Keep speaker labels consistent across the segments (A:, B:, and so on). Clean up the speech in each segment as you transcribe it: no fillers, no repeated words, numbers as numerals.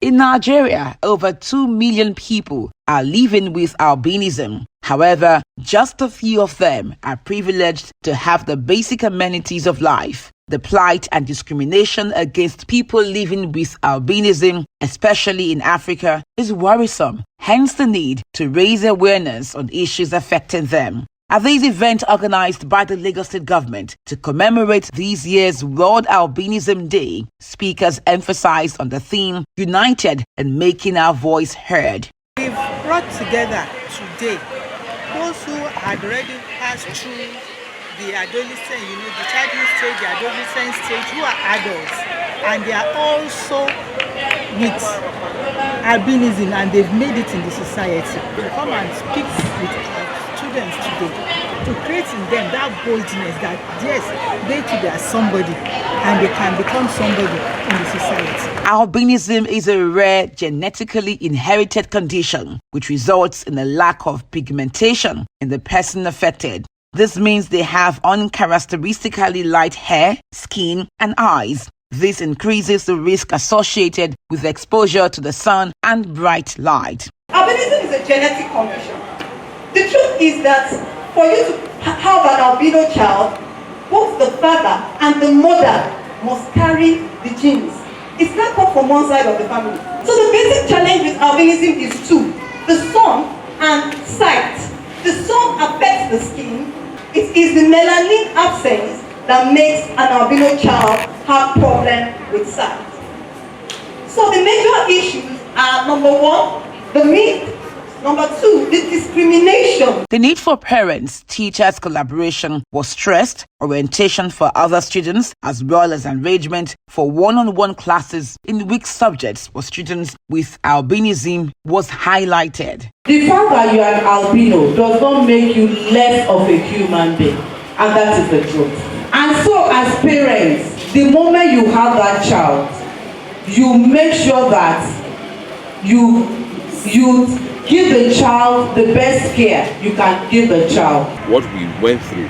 A: In Nigeria, over 2 million people are living with albinism. However, just a few of them are privileged to have the basic amenities of life. The plight and discrimination against people living with albinism, especially in Africa, is worrisome, hence the need to raise awareness on issues affecting them. At this event organized by the Lagos State government to commemorate this year's World Albinism Day, speakers emphasized on the theme, United and Making Our Voice Heard.
B: We've brought together today those who had already passed through the adolescent, the childhood stage, the adolescent stage, who are adults, and they are also with albinism and they've made it in the society. They come and speak with students today to create in them that boldness that yes, they too are somebody and they can become somebody in the society.
A: Albinism is a rare genetically inherited condition which results in a lack of pigmentation in the person affected. This means they have uncharacteristically light hair, skin, and eyes. This increases the risk associated with exposure to the sun and bright light.
C: Albinism is a genetic condition. The truth is that for you to have an albino child, both the father and the mother must carry the genes. It's not come from one side of the family. So the basic challenge with albinism is two: the sun and sight. The sun affects the skin. It is the melanin absence that makes an albino child have problem with sight. So the major issues are: number one, the myth; number two, the discrimination.
A: The need for parents, teachers' collaboration was stressed, orientation for other students, as well as arrangement for one-on-one classes in weak subjects for students with albinism was highlighted.
D: The fact that you are an albino does not make you less of a human being, and that is the truth. And so as parents, the moment you have that child, you make sure that you give the child the best care you can give the child.
E: What we went through,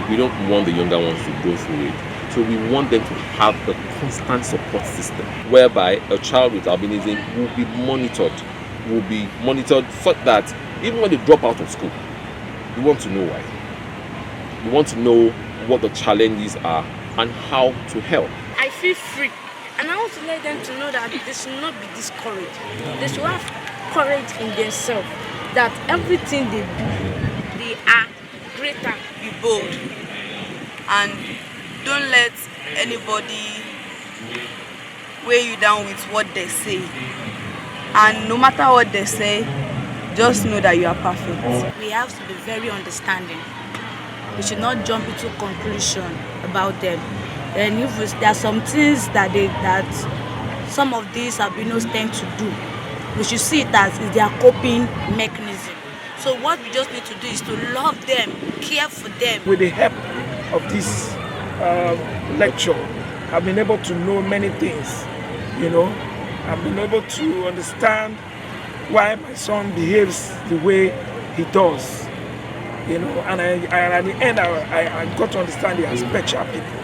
E: we don't want the younger ones to go through it. So we want them to have a constant support system whereby a child with albinism will be monitored so that even when they drop out of school, we want to know why. We want to know what the challenges are and how to help.
F: I feel free, and I want to let them to know that they should not be discouraged. They should have courage in themselves, that everything they do, they are greater.
G: Be bold and don't let anybody weigh you down with what they say. And no matter what they say, just know that you are perfect.
F: We have to be very understanding. We should not jump into conclusion about them. And if there are some things that some of these albinos tend to do, we should see it as their coping mechanism. So what we just need to do is to love them, care for them.
H: With the help of this lecture, I've been able to know many things. I've been able to understand why my son behaves the way he does. And at the end, I got to understand they are special people.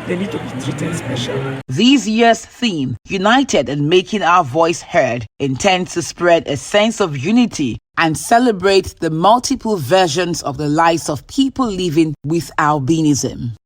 H: They need to be treated special.
A: This year's theme, United and Making Our Voice Heard, intends to spread a sense of unity and celebrate the multiple versions of the lives of people living with albinism.